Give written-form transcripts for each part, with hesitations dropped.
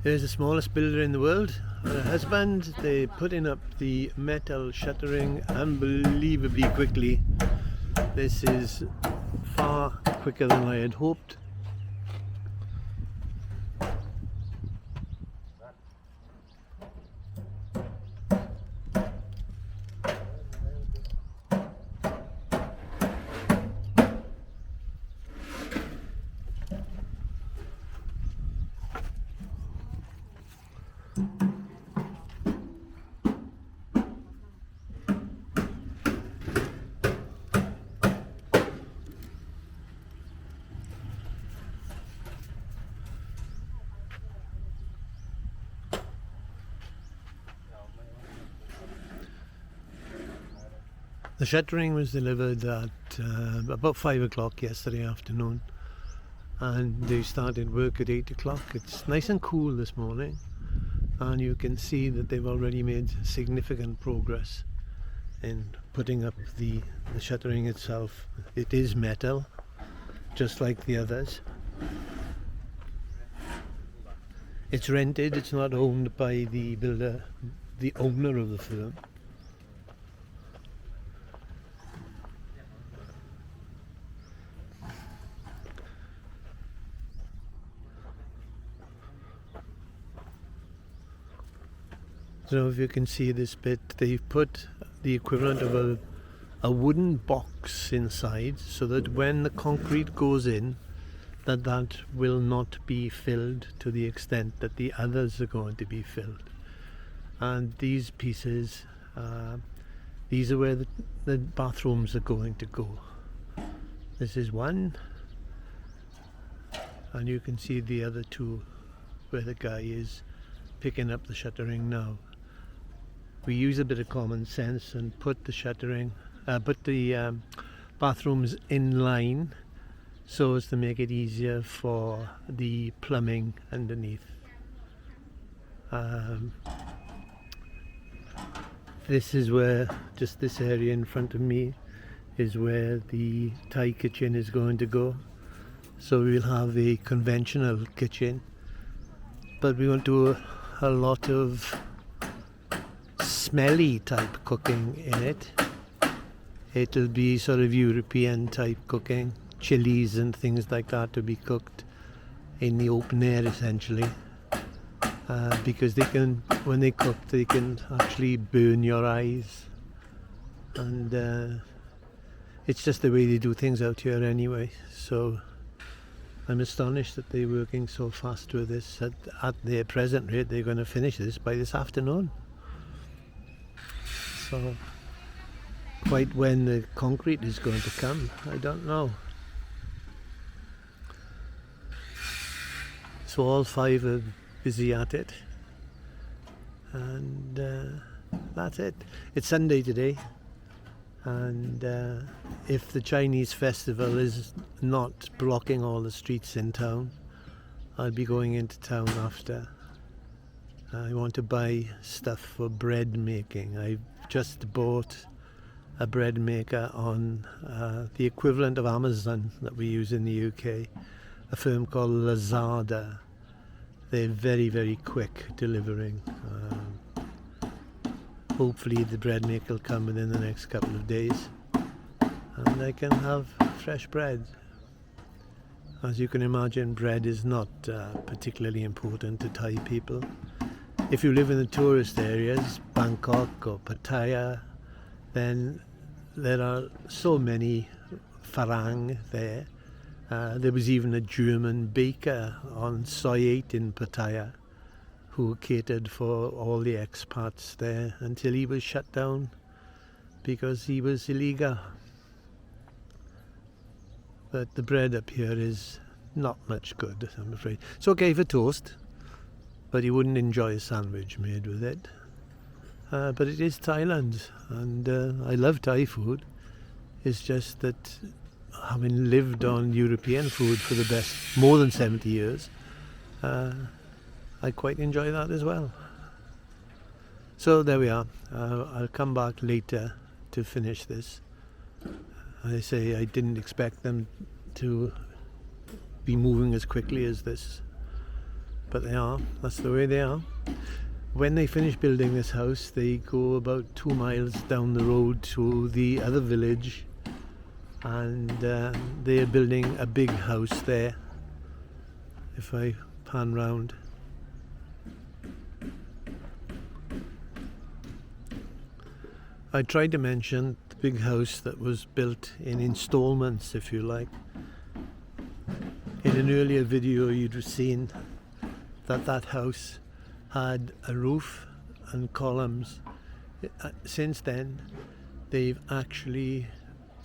Here's the smallest builder in the world. Her husband, they're putting up the metal shuttering unbelievably quickly. This is far quicker than I had hoped. The shuttering was delivered at about 5 o'clock yesterday afternoon, and they started work at 8 o'clock. It's nice and cool this morning, and you can see that they've already made significant progress in putting up the shuttering itself. It is metal, just like the others. It's rented, it's not owned by the builder, the owner of the firm. So if you can see this bit, they've put the equivalent of a wooden box inside, so that when the concrete goes in, that will not be filled to the extent that the others are going to be filled. And these pieces, these are where the bathrooms are going to go. This is one, and you can see the other two where the guy is picking up the shuttering now. We use a bit of common sense and put the shuttering, put the bathrooms in line so as to make it easier for the plumbing underneath. This is where, just this area in front of me, is where the Thai kitchen is going to go. So we'll have a conventional kitchen, but we won't do a lot of smelly type cooking in it. It'll be sort of European type cooking, chilies and things like that to be cooked in the open air essentially, because they can, when they cook, they can actually burn your eyes, and it's just the way they do things out here anyway. So I'm astonished that they're working so fast with this. At their present rate, they're going to finish this by this afternoon. So quite when the concrete is going to come, I don't know. So all five are busy at it, and that's it. It's Sunday today, and if the Chinese festival is not blocking all the streets in town, I'll be going into town after. I want to buy stuff for bread making. I've just bought a bread maker on the equivalent of Amazon that we use in the UK, a firm called Lazada. They're very, very quick delivering. Hopefully the bread maker will come within the next couple of days, and I can have fresh bread. As you can imagine, bread is not particularly important to Thai people. If you live in the tourist areas, Bangkok or Pattaya, then there are so many farang there. There was even a German baker on Soi 8 in Pattaya who catered for all the expats there until he was shut down because he was illegal. But the bread up here is not much good, I'm afraid. It's okay for toast, but you wouldn't enjoy a sandwich made with it. But it is Thailand, and I love Thai food. It's just that having lived on European food for the best more than 70 years, I quite enjoy that as well. So there we are. I'll come back later to finish this. I say I didn't expect them to be moving as quickly as this. but that's the way they are. When they finish building this house, they go about 2 miles down the road to the other village, and they're building a big house there. If I pan round, I tried to mention the big house that was built in installments, if you like. In an earlier video you'd have seen that house had a roof and columns. Since then they've actually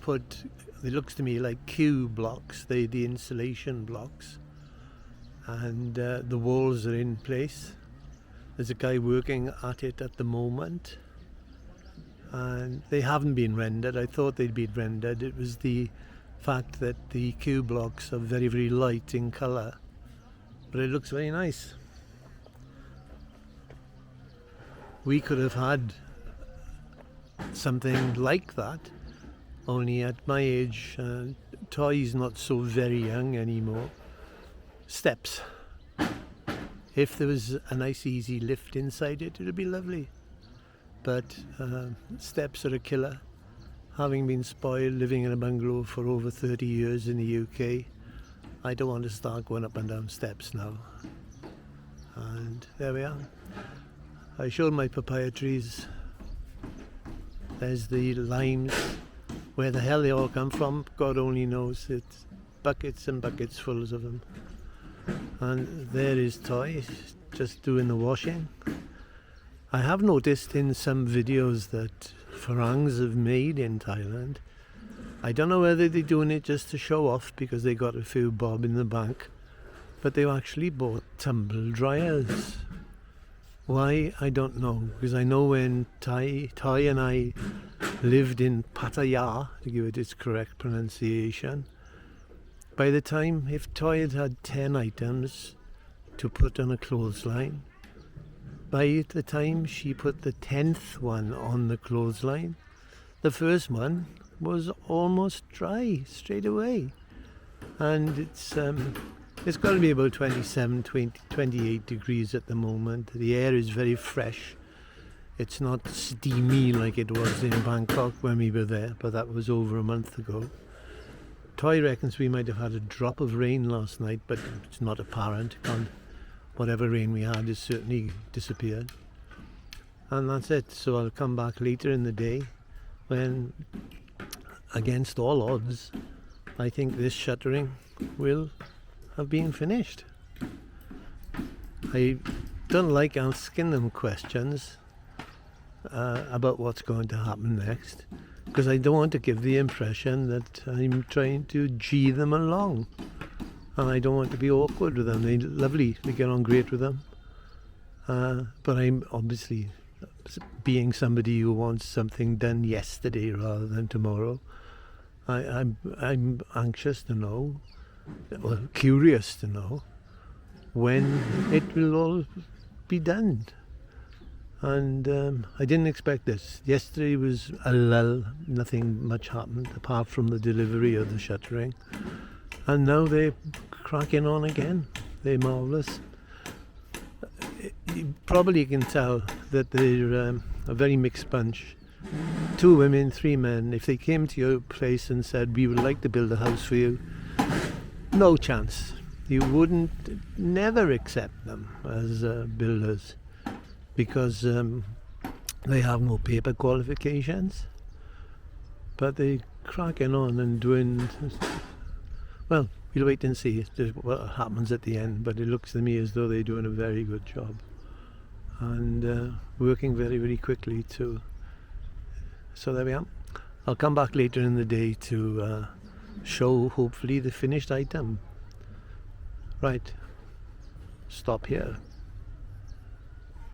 put, it looks to me like Q blocks, the insulation blocks, and the walls are in place. There's a guy working at it at the moment, and they haven't been rendered. I thought they'd been rendered. It was the fact that the Q blocks are very, very light in colour, but it looks very nice. We could have had something like that, only at my age, Toy's not so very young anymore. Steps. If there was a nice easy lift inside it, it would be lovely. But steps are a killer. Having been spoiled living in a bungalow for over 30 years in the UK, I don't want to start going up and down steps now. And there we are. I showed my papaya trees. There's the limes. Where the hell they all come from, God only knows. It's buckets and buckets full of them. And there is Toy, just doing the washing. I have noticed in some videos that Farangs have made in Thailand. I don't know whether they're doing it just to show off because they got a few bob in the bank, but they actually bought tumble dryers. Why, I don't know, because I know when Toy and I lived in Pattaya, to give it its correct pronunciation, by the time, if Toy had had 10 items to put on a clothesline, by the time she put the 10th one on the clothesline, the first one was almost dry straight away. And it's got to be about 27, 28 degrees at the moment. The air is very fresh. It's not steamy like it was in Bangkok when we were there, but that was over a month ago. Toy reckons we might have had a drop of rain last night, but it's not apparent. Whatever rain we had has certainly disappeared. And that's it. So I'll come back later in the day when, against all odds, I think this shuttering will have been finished. I don't like asking them questions about what's going to happen next, because I don't want to give the impression that I'm trying to G them along, and I don't want to be awkward with them. They're lovely, we get on great with them, but I'm obviously, being somebody who wants something done yesterday rather than tomorrow, I'm anxious to know, well, curious to know when it will all be done. And I didn't expect this. Yesterday was a lull, nothing much happened apart from the delivery of the shuttering, and now they're cracking on again. They're marvellous. You probably can tell that they're a very mixed bunch. 2 women, 3 men. If they came to your place and said, we would like to build a house for you, no chance. You wouldn't never accept them as builders, because they have no paper qualifications. But they're cracking on and doing, well, we'll wait and see what happens at the end, but it looks to me as though they're doing a very good job, and working very, very quickly too. So there we are. I'll come back later in the day to show hopefully the finished item. Right, stop here.